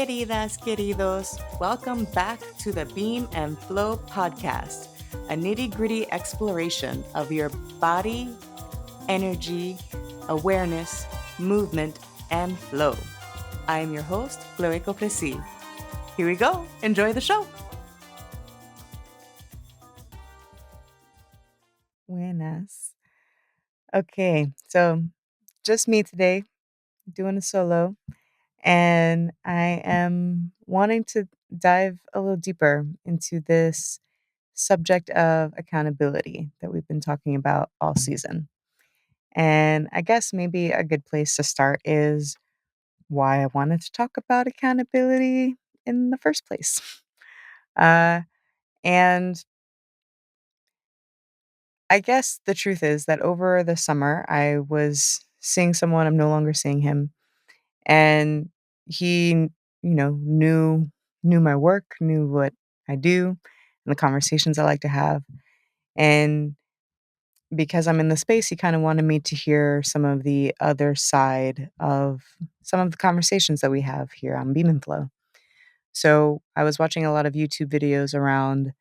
queridas, queridos. Welcome back to the Beam and Flow podcast, a nitty gritty exploration of your body, energy, awareness, movement, and flow. I am your host, Chloé. Here we go. Enjoy the show. Buenas. Okay, so just me today doing a solo, and I am wanting to dive a little deeper into this subject of accountability that we've been talking about all season. And I guess maybe a good place to start is why I wanted to talk about accountability in the first place. Uh, and I guess the truth is that over the summer, I was seeing someone, I'm no longer seeing him, and he, knew my work, knew what I do, and the conversations I like to have. And because I'm in the space, he kind of wanted me to hear some of the other side of some of the conversations that we have here on Beam and Flow. So I was watching a lot of YouTube videos around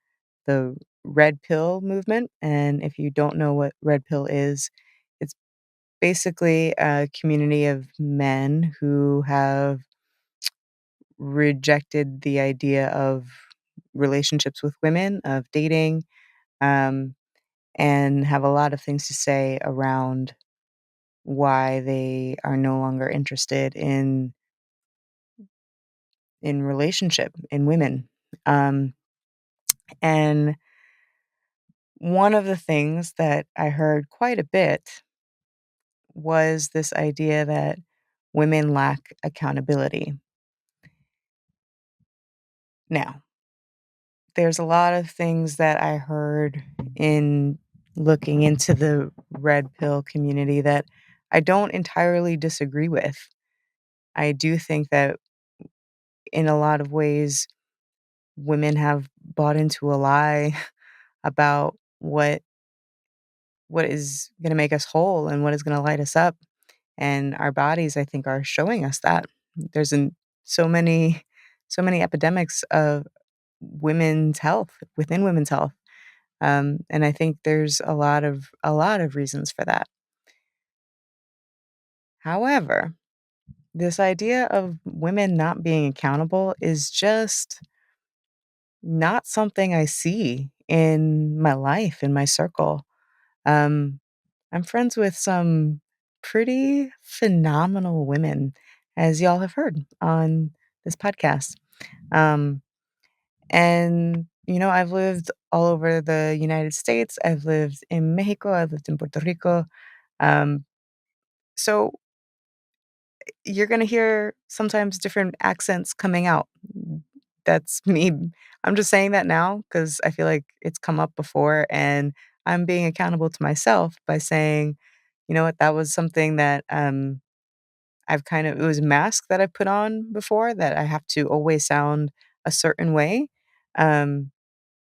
the red pill movement. And if you don't know what red pill is, it's basically a community of men who have rejected the idea of relationships with women, of dating, um, and have a lot of things to say around why they are no longer interested in relationship in women. Um, and one of the things that I heard quite a bit was this idea that women lack accountability. Now, there's a lot of things that I heard in looking into the red pill community that I don't entirely disagree with. I do think that in a lot of ways, women have bought into a lie about what is going to make us whole and what is going to light us up, and our bodies, I think, are showing us that there's so many epidemics of women's health within women's health, and I think there's a lot of reasons for that. However, this idea of women not being accountable is just not something I see in my life, in my circle. Um, I'm friends with some pretty phenomenal women, as y'all have heard on this podcast. Um, and, I've lived all over the United States. I've lived in Mexico. I've lived in Puerto Rico. Um, so you're going to hear sometimes different accents coming out. That's me. I'm just saying that now because I feel like it's come up before, and I'm being accountable to myself by saying, you know what, that was something that it was a mask that I put on before, that I have to always sound a certain way. Um,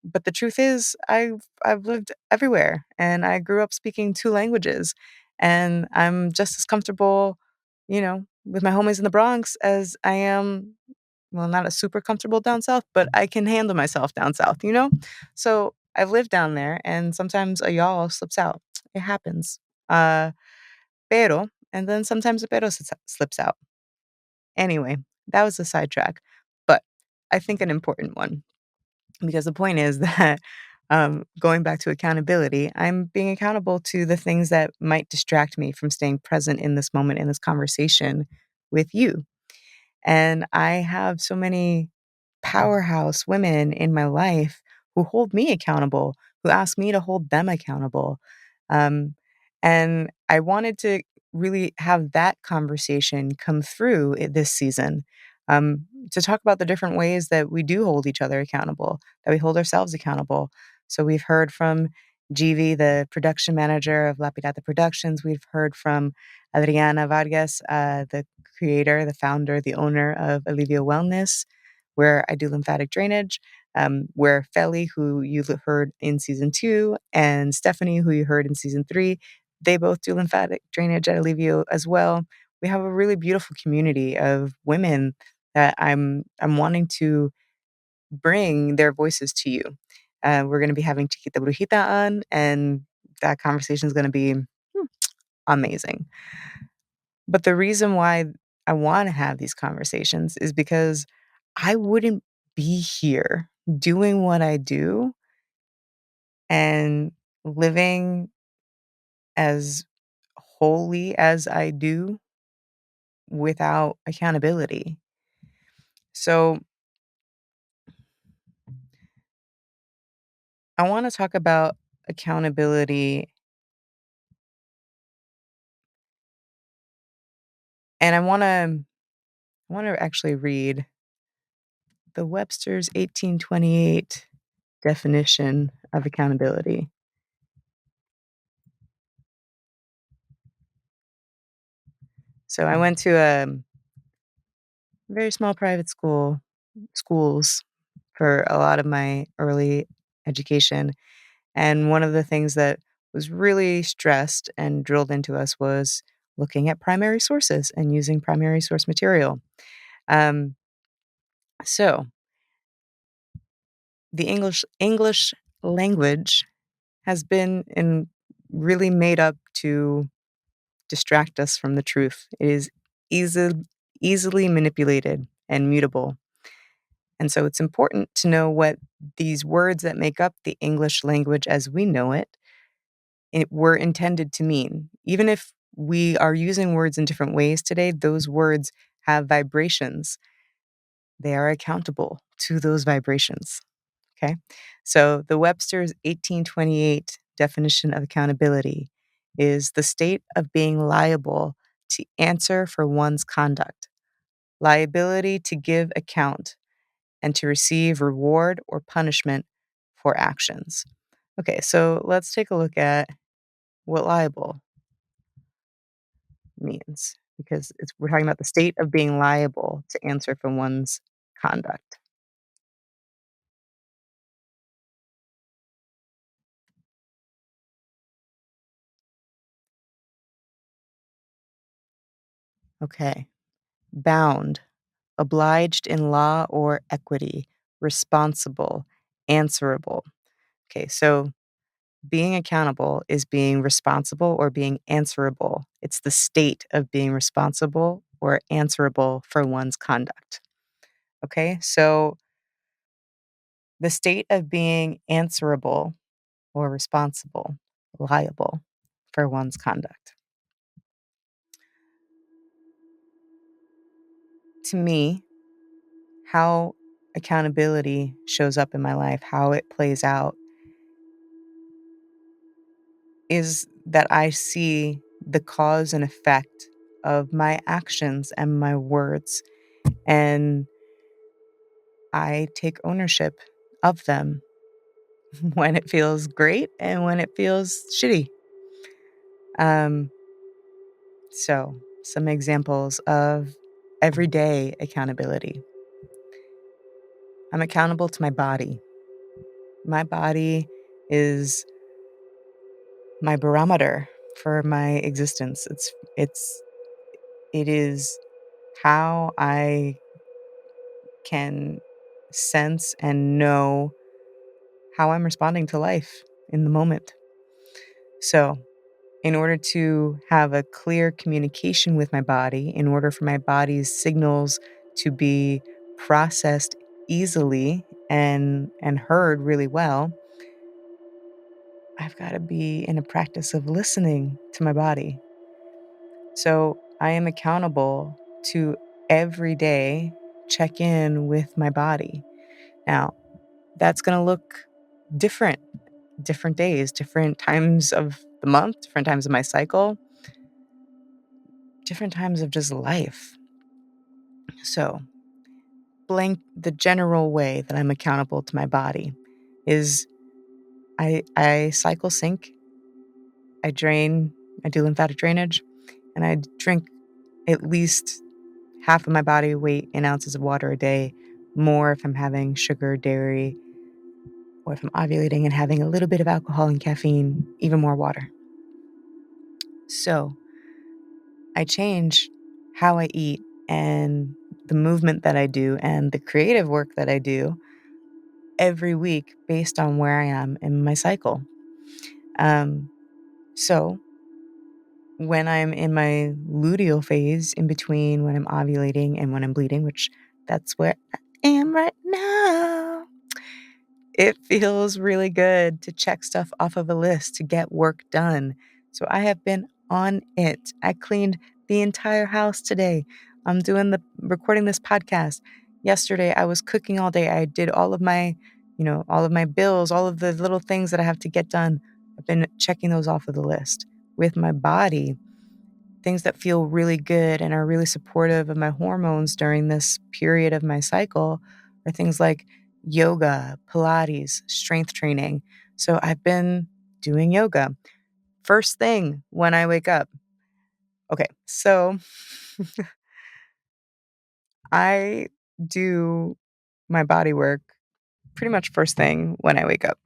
but the truth is, I've lived everywhere, and I grew up speaking 2 languages, and I'm just as comfortable, with my homies in the Bronx as I am, well, not as super comfortable down south, but I can handle myself down south, you know? So, I've lived down there, and sometimes a y'all slips out. It happens. Uh, pero, and then sometimes a pero slips out. Anyway, that was a sidetrack, but I think an important one. Because the point is that, going back to accountability, I'm being accountable to the things that might distract me from staying present in this moment, in this conversation with you. And I have so many powerhouse women in my life who hold me accountable, who ask me to hold them accountable. Um, and I wanted to really have that conversation come through this season, to talk about the different ways that we do hold each other accountable, that we hold ourselves accountable. So we've heard from GV, the production manager of La Pirata Productions. We've heard from Adriana Vargas, the creator, the founder, the owner of Alivio Wellness, where I do lymphatic drainage, where Feli, who you heard in season 2, and Stephanie, who you heard in season 3, they both do lymphatic drainage at Alivio as well. We have a really beautiful community of women that I'm wanting to bring their voices to you. We're gonna be having Chiquita Brujita on, and that conversation is gonna be amazing. But the reason why I wanna have these conversations is because I wouldn't be here doing what I do and living as wholly as I do without accountability. So, I wanna talk about accountability, and I wanna actually read the Webster's 1828 definition of accountability. So, I went to a very small private schools for a lot of my early education, and one of the things that was really stressed and drilled into us was looking at primary sources and using primary source material. Um, so the English language has been and really made up to distract us from the truth. It is easy, easily manipulated and mutable. And so it's important to know what these words that make up the English language as we know it were intended to mean. Even if we are using words in different ways today, those words have vibrations. They are accountable to those vibrations. Okay. So the Webster's 1828 definition of accountability is the state of being liable to answer for one's conduct, liability to give account, and to receive reward or punishment for actions. Okay, so let's take a look at what liable means because we're talking about the state of being liable to answer for one's conduct. Okay, bound, obliged in law or equity, responsible, answerable. Okay, so being accountable is being responsible or being answerable. It's the state of being responsible or answerable for one's conduct. Okay, so the state of being answerable or responsible, liable for one's conduct. To me, how accountability shows up in my life, how it plays out, is that I see the cause and effect of my actions and my words, and I take ownership of them when it feels great and when it feels shitty. Um, so, some examples of everyday accountability. I'm accountable to my body. My body is my barometer for my existence. It is how I can sense and know how I'm responding to life in the moment. So, in order to have a clear communication with my body, in order for my body's signals to be processed easily and heard really well, I've got to be in a practice of listening to my body. So, I am accountable to every day check in with my body. Now, that's going to look different, different days, different times of the month, different times of my cycle, different times of just life. So, blank the general way that I'm accountable to my body is I cycle sync, I drain, I do lymphatic drainage, and I drink at least half of my body weight in ounces of water a day, more if I'm having sugar, dairy, or if I'm ovulating and having a little bit of alcohol and caffeine, even more water. So I change how I eat and the movement that I do and the creative work that I do every week based on where I am in my cycle. Um, so when I'm in my luteal phase, in between when I'm ovulating and when I'm bleeding, which that's where I am right now, it feels really good to check stuff off of a list to get work done. So I have been on it. I cleaned the entire house today. I'm doing the recording this podcast. Yesterday I was cooking all day. I did all of my, all of my bills, all of the little things that I have to get done. I've been checking those off of the list. With my body, things that feel really good and are really supportive of my hormones during this period of my cycle are things like yoga, Pilates, strength training. So I've been doing yoga first thing when I wake up. Okay, so I do my body work pretty much first thing when I wake up.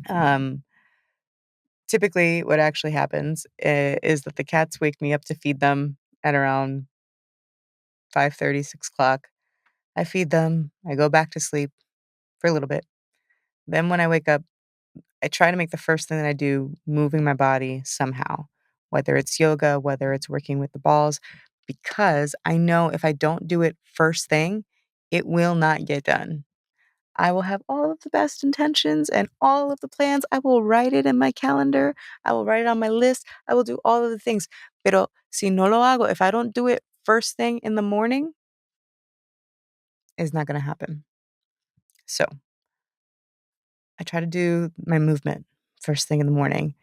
Um, Typically, what actually happens is that the cats wake me up to feed them at around 5:30, 6 o'clock. I feed them, I go back to sleep for a little bit. Then when I wake up, I try to make the first thing that I do moving my body somehow, whether it's yoga, whether it's working with the balls, because I know if I don't do it first thing, it will not get done. I will have all of the best intentions and all of the plans. I will write it in my calendar. I will write it on my list. I will do all of the things. Pero si no lo hago, if I don't do it first thing in the morning, it's not going to happen. So I try to do my movement first thing in the morning.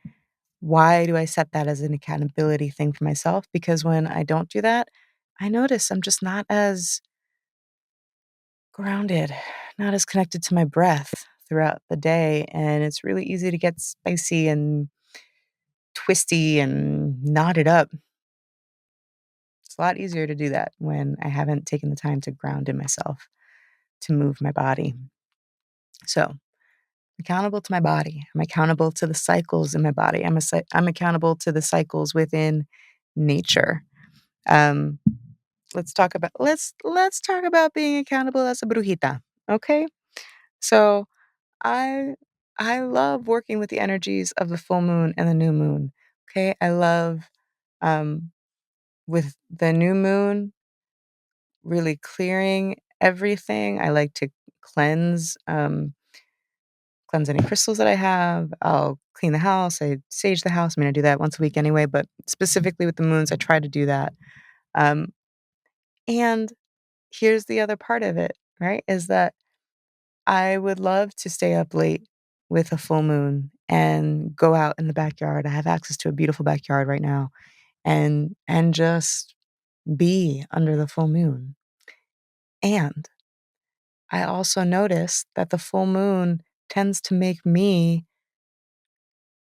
Why do I set that as an accountability thing for myself? Because when I don't do that, I notice I'm just not as grounded, not as connected to my breath throughout the day. And it's really easy to get spicy and twisty and knotted up. It's a lot easier to do that when I haven't taken the time to ground in myself, to move my body. So accountable to my body. I'm accountable to the cycles in my body. I'm accountable to the cycles within nature. Um, let's talk about being accountable as a brujita. Okay, so I I love working with the energies of the full moon and the new moon. Okay, I love um, with the new moon really clearing everything. I like to cleanse. Cleanse any crystals that I have. I'll clean the house. I sage the house. I mean, I do that once a week anyway, but specifically with the moons, I try to do that. Um, and here's the other part of it, right? Is that I would love to stay up late with a full moon and go out in the backyard. I have access to a beautiful backyard right now and just be under the full moon. And I also notice that the full moon tends to make me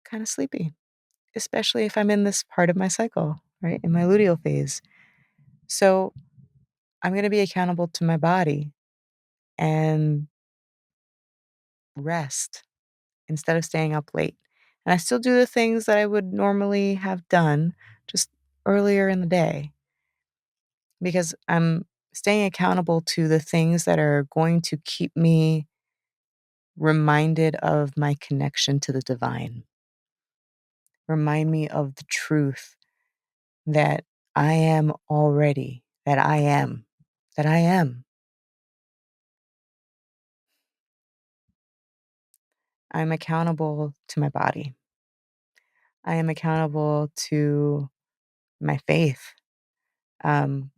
kind of sleepy, especially if I'm in this part of my cycle, right? In my luteal phase. So I'm going to be accountable to my body and rest instead of staying up late. And I still do the things that I would normally have done just earlier in the day because I'm staying accountable to the things that are going to keep me reminded of my connection to the divine. Remind me of the truth that I am already, that I am, that I am. I'm accountable to my body. I am accountable to my faith. Um,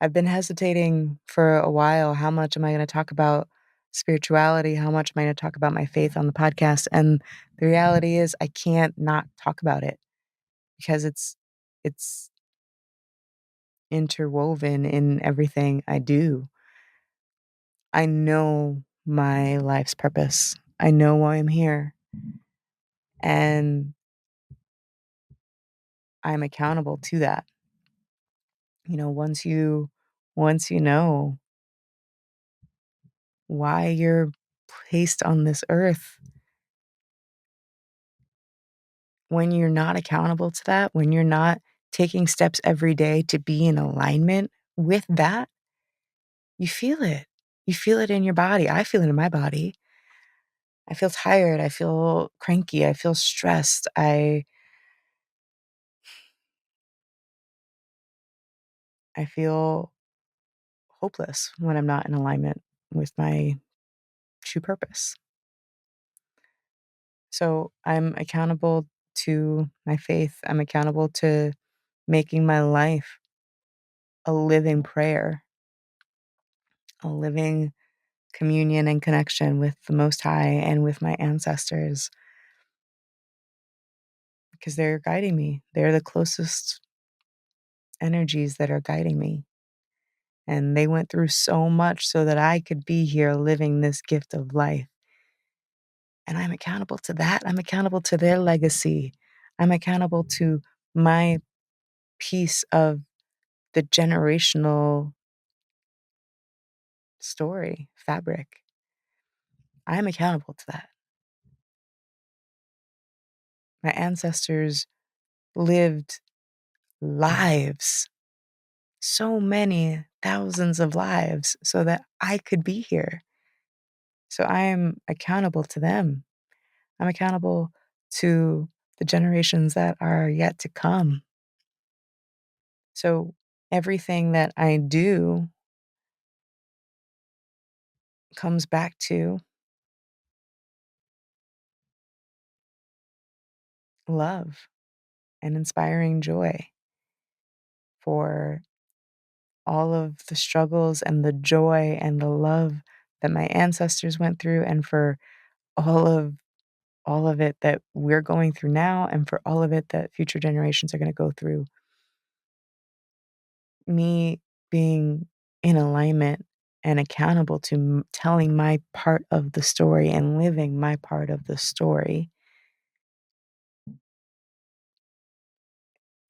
I've been hesitating for a while. How much am I going to talk about spirituality? How much am I going to talk about my faith on the podcast? And the reality is, I can't not talk about it because it's interwoven in everything I do. I know my life's purpose. I know why I'm here, and I'm accountable to that. Once you know why you're placed on this earth, when you're not accountable to that, when you're not taking steps every day to be in alignment with that, you feel it. You feel it in your body. I feel it in my body. I feel tired. I feel cranky. I feel stressed. I feel hopeless when I'm not in alignment with my true purpose. So I'm accountable to my faith. I'm accountable to making my life a living prayer, a living communion and connection with the Most High and with my ancestors because they're guiding me. They're the closest energies that are guiding me. And they went through so much so that I could be here living this gift of life. And I'm accountable to that. I'm accountable to their legacy. I'm accountable to my piece of the generational story, fabric. I'm accountable to that. My ancestors lived lives, so many thousands of lives, so that I could be here. So I am accountable to them. I'm accountable to the generations that are yet to come. So everything that I do comes back to love and inspiring joy for all of the struggles and the joy and the love that my ancestors went through and for all of all of it that we're going through now and for all of it that future generations are going to go through. Me being in alignment and accountable to telling my part of the story and living my part of the story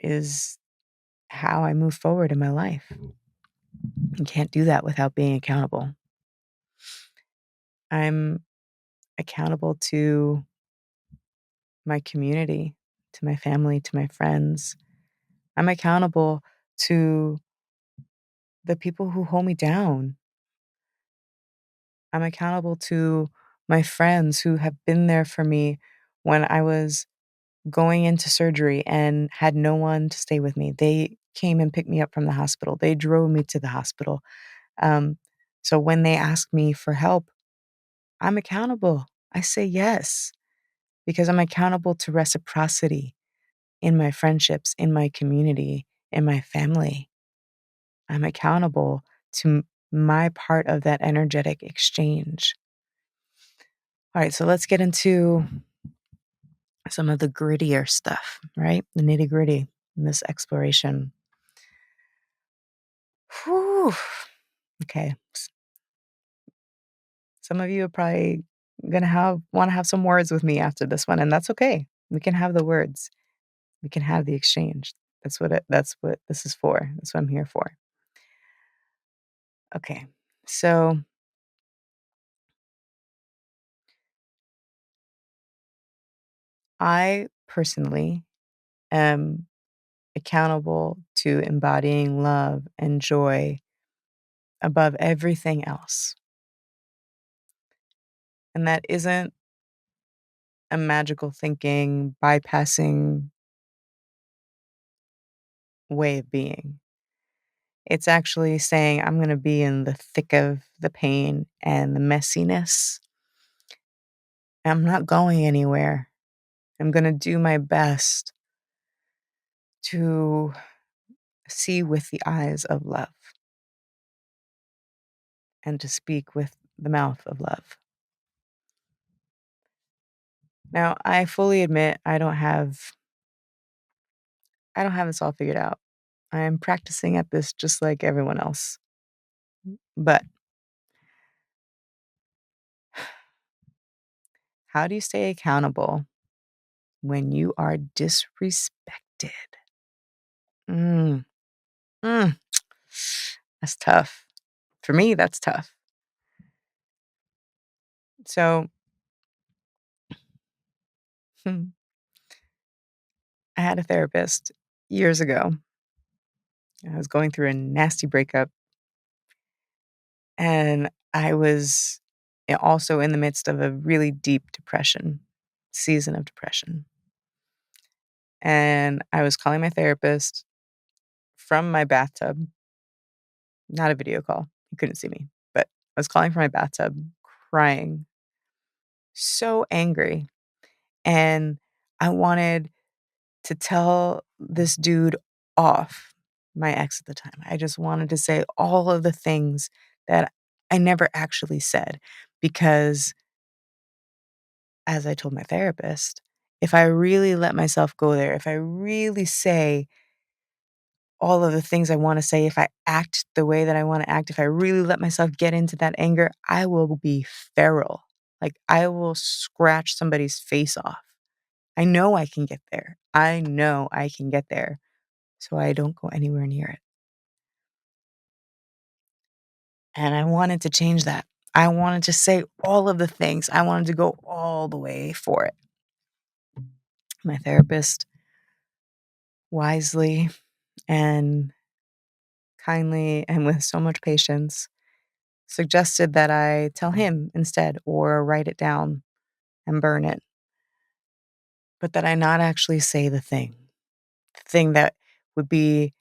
is how I move forward in my life. You can't do that without being accountable. I'm accountable to my community, to my family, to my friends. I'm accountable to the people who hold me down. I'm accountable to my friends who have been there for me when I was going into surgery and had no one to stay with me. They came and picked me up from the hospital. They drove me to the hospital. Um, so when they ask me for help, I'm accountable. I say yes because I'm accountable to reciprocity in my friendships, in my community, in my family. I'm accountable to my part of that energetic exchange. All right, so let's get into some of the grittier stuff, right? The nitty gritty in this exploration. Whew. Okay. Some of you are probably gonna want to have some words with me after this one, and that's okay. We can have the words. We can have the exchange. That's what this is for. That's what I'm here for. Okay. So I personally am accountable to embodying love and joy above everything else. And that isn't a magical thinking, bypassing way of being. It's actually saying, I'm going to be in the thick of the pain and the messiness. I'm not going anywhere. I'm going to do my best to see with the eyes of love and to speak with the mouth of love. Now, I fully admit I don't have this all figured out. I'm practicing at this just like everyone else. But how do you stay accountable when you are disrespected? Mm, mm, that's tough. For me, that's tough. So I had a therapist years ago, I was going through a nasty breakup, and I was also in the midst of a really deep depression, season of depression. And I was calling my therapist from my bathtub, not a video call. He couldn't see me, but I was calling from my bathtub, crying, so angry. And I wanted to tell this dude off, my ex at the time. I just wanted to say all of the things that I never actually said because, as I told my therapist, if I really let myself go there, if I really say all of the things I wanna say, if I act the way that I wanna act, if I really let myself get into that anger, I will be feral. Like, I will scratch somebody's face off. I know I can get there. I know I can get there, so I don't go anywhere near it. And I wanted to change that. I wanted to say all of the things. I wanted to go all the way for it. My therapist wisely and kindly and with so much patience suggested that I tell him instead or write it down and burn it, but that I not actually say the thing that would be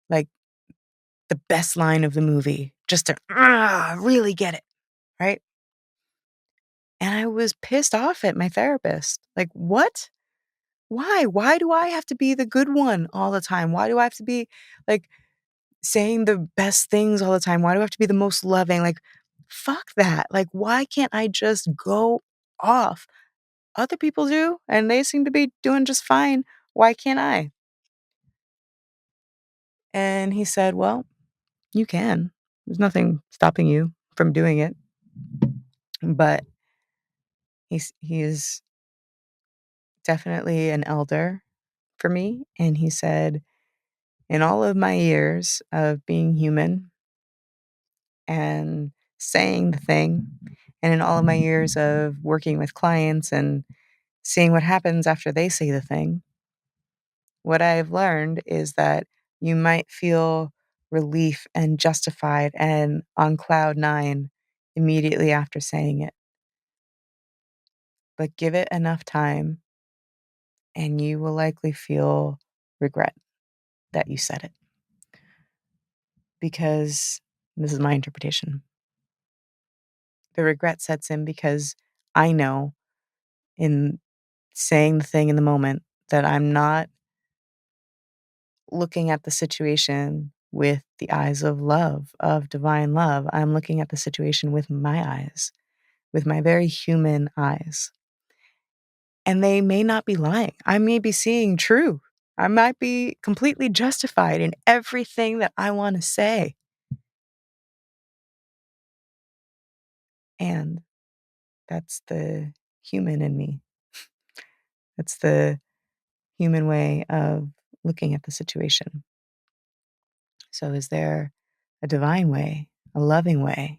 like the best line of the movie, just to really get it, right? And I was pissed off at my therapist. Like, what? Why? Why do I have to be the good one all the time? Why do I have to be like saying the best things all the time? Why do I have to be the most loving? Like, fuck that. Like, why can't I just go off? Other people do, and they seem to be doing just fine. Why can't I? And he said, well, you can. There's nothing stopping you from doing it. But he is definitely an elder for me. And he said, in all of my years of being human and saying the thing, and in all of my years of working with clients and seeing what happens after they say the thing, what I've learned is that you might feel relief and justified and on cloud nine immediately after saying it, but give it enough time and you will likely feel regret that you said it. Because this is my interpretation. The regret sets in because I know in saying the thing in the moment that I'm not looking at the situation with the eyes of love, of divine love. I'm looking at the situation with my eyes, with my very human eyes. And they may not be lying. I may be seeing true. I might be completely justified in everything that I want to say. And that's the human in me. That's the human way of looking at the situation. So, is there a divine way, a loving way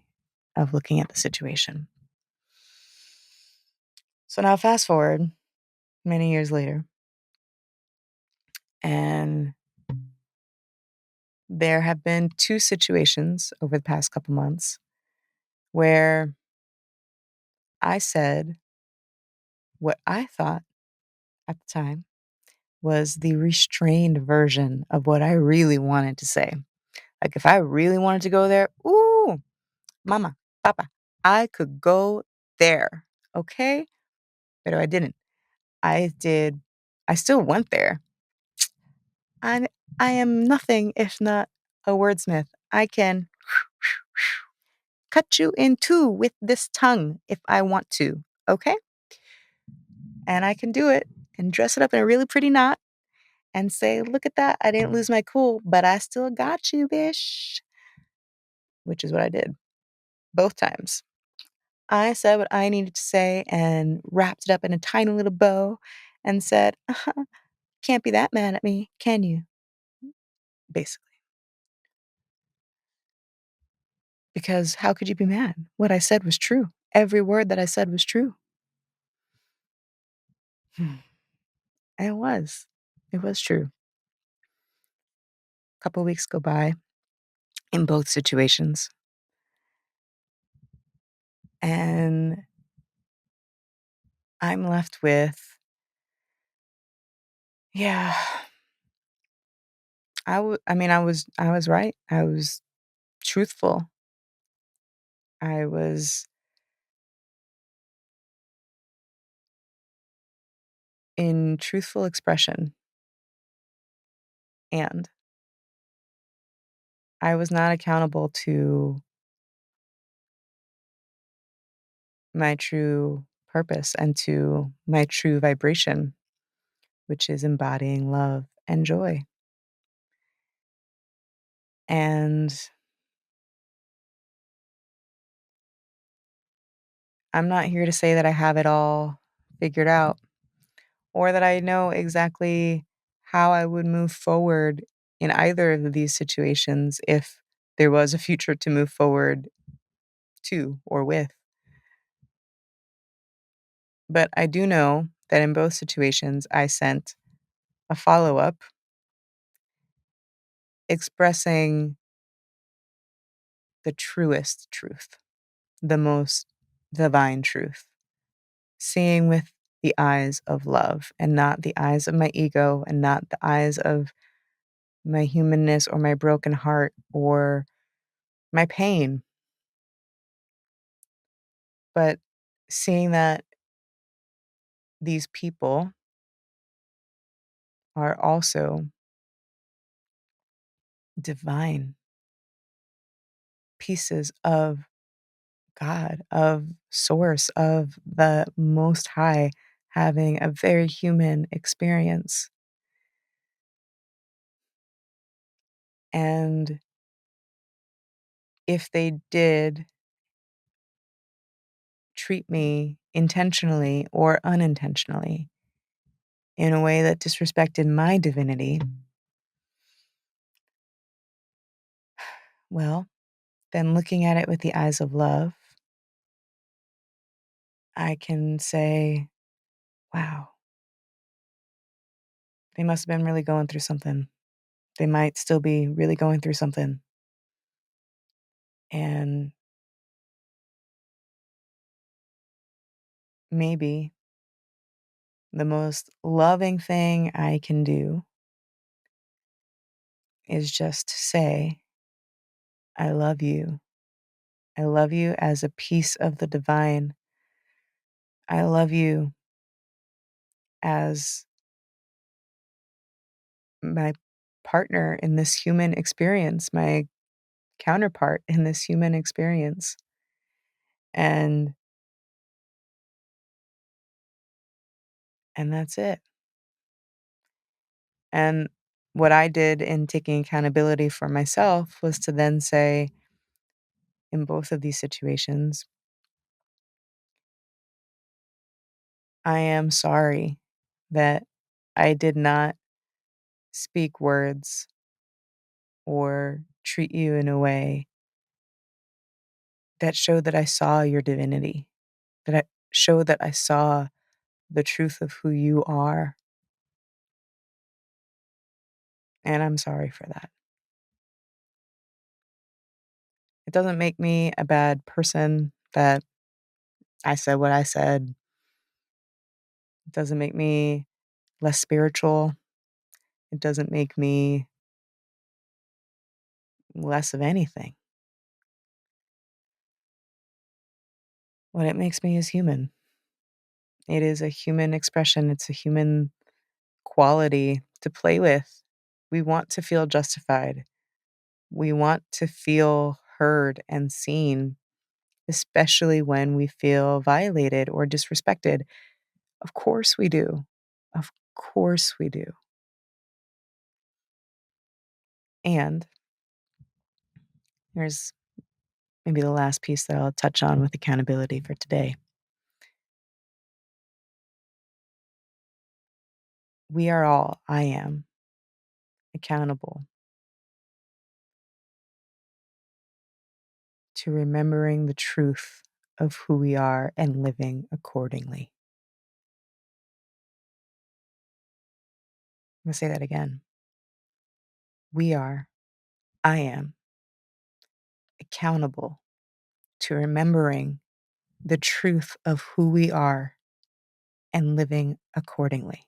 of looking at the situation? So, now fast forward many years later, and there have been two situations over the past couple months where I said what I thought at the time was the restrained version of what I really wanted to say. Like, if I really wanted to go there, ooh, mama, papa, I could go there. Okay. But I didn't. I did. I still went there. I, I am nothing if not a wordsmith. I can cut you in two with this tongue if I want to. Okay. And I can do it and dress it up in a really pretty knot and say, look at that. I didn't lose my cool, but I still got you, bish. Which is what I did both times. I said what I needed to say and wrapped it up in a tiny little bow and said, can't be that mad at me, can you? Basically. Because how could you be mad? What I said was true. Every word that I said was true. And it was. It was true. couple weeks go by in both situations, and I'm left with, yeah, I mean, I was right. I was truthful. I was in truthful expression, and I was not accountable to my true purpose and to my true vibration, which is embodying love and joy. And I'm not here to say that I have it all figured out or that I know exactly how I would move forward in either of these situations if there was a future to move forward to or with. But I do know that in both situations, I sent a follow up expressing the truest truth, the most divine truth, seeing with the eyes of love and not the eyes of my ego and not the eyes of my humanness or my broken heart or my pain, but seeing that these people are also divine pieces of God, of Source, of the Most High, having a very human experience. And if they did treat me intentionally or unintentionally in a way that disrespected my divinity, well, then looking at it with the eyes of love, I can say, wow, they must have been really going through something. They might still be really going through something. And maybe the most loving thing I can do is just say, I love you. I love you as a piece of the divine. I love you as my partner in this human experience, my counterpart in this human experience. And that's it. And what I did in taking accountability for myself was to then say, in both of these situations, I am sorry that I did not speak words or treat you in a way that showed that I saw your divinity, that I showed that I saw the truth of who you are. And I'm sorry for that. It doesn't make me a bad person that I said what I said. It doesn't make me less spiritual. It doesn't make me less of anything. What it makes me is human. It is a human expression, it's a human quality to play with. We want to feel justified. We want to feel heard and seen, especially when we feel violated or disrespected. Of course we do. Of course we do. And here's maybe the last piece that I'll touch on with accountability for today. We are all, I am, accountable to remembering the truth of who we are and living accordingly. I'm going to say that again. We are I am accountable to remembering the truth of who we are and living accordingly.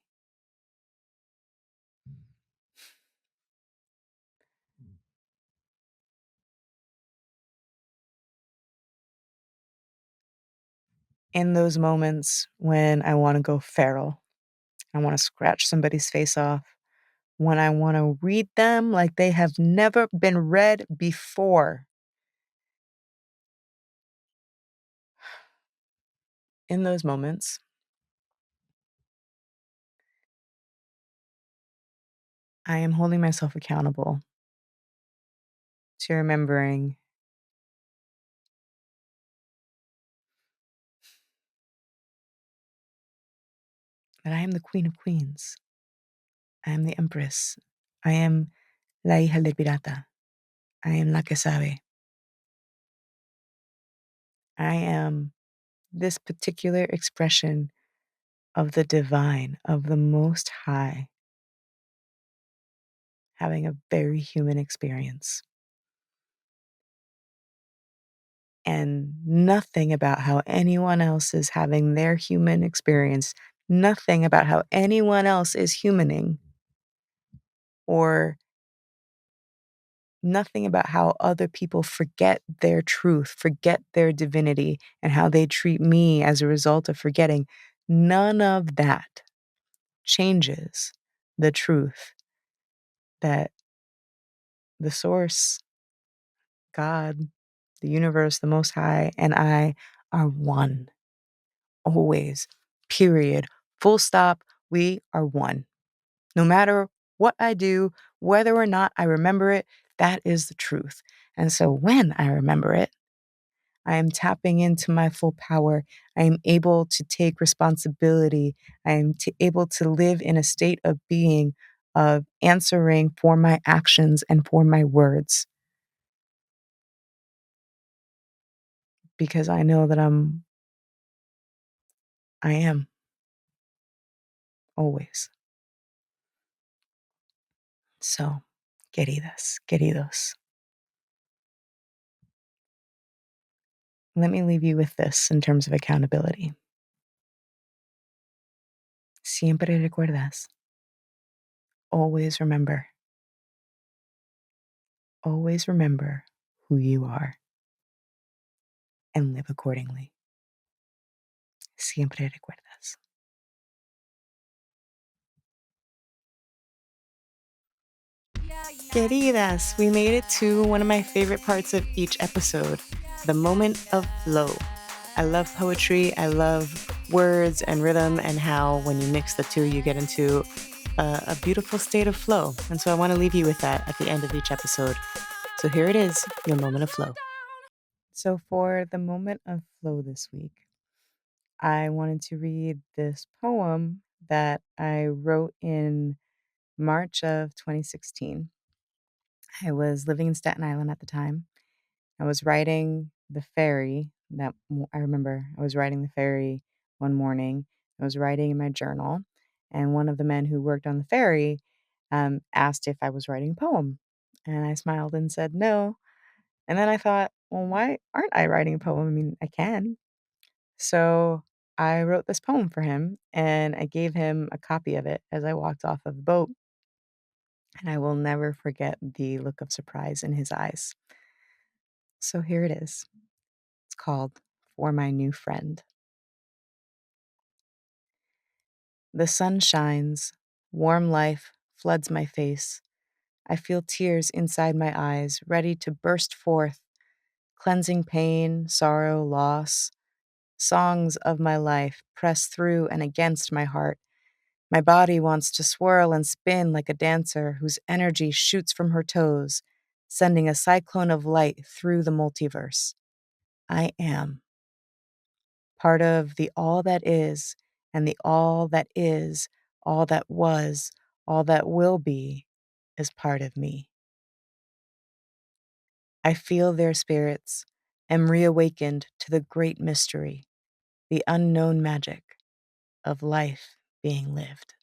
In those moments when I want to go feral, I want to scratch somebody's face off, when I want to read them like they have never been read before, in those moments, I am holding myself accountable to remembering that I am the queen of queens. I am the empress. I am la hija del pirata. I am la que sabe. I am this particular expression of the divine, of the Most High, having a very human experience. And nothing about how anyone else is having their human experience, nothing about how anyone else is humaning, or nothing about how other people forget their truth, forget their divinity, and how they treat me as a result of forgetting. None of that changes the truth that the source, God, the universe, the Most High, and I are one. Always. Period. Full stop. We are one. No matter what I do, whether or not I remember it, that is the truth. And so when I remember it, I am tapping into my full power. I am able to take responsibility. I am able to live in a state of being, of answering for my actions and for my words, because I know that I am always. So, queridas, queridos, let me leave you with this in terms of accountability. Siempre recuerdas, always remember who you are and live accordingly. Siempre recuerdas. Queridas, we made it to one of my favorite parts of each episode, the moment of flow. I love poetry. I love words and rhythm, and how when you mix the two, you get into a beautiful state of flow. And so I want to leave you with that at the end of each episode. So here it is, your moment of flow. So for the moment of flow this week, I wanted to read this poem that I wrote in March of 2016. I was living in Staten Island at the time. I was riding the ferry I remember I was riding the ferry one morning. I was writing in my journal, and one of the men who worked on the ferry asked if I was writing a poem. And I smiled and said no. And then I thought, well, why aren't I writing a poem? I mean, I can. So I wrote this poem for him, and I gave him a copy of it as I walked off of the boat. And I will never forget the look of surprise in his eyes. So here it is. It's called For My New Friend. The sun shines, warm life floods my face. I feel tears inside my eyes, ready to burst forth, cleansing pain, sorrow, loss. Songs of my life press through and against my heart. My body wants to swirl and spin like a dancer whose energy shoots from her toes, sending a cyclone of light through the multiverse. I am part of the all that is, and the all that is, all that was, all that will be, is part of me. I feel their spirits, am reawakened to the great mystery, the unknown magic of life being lived.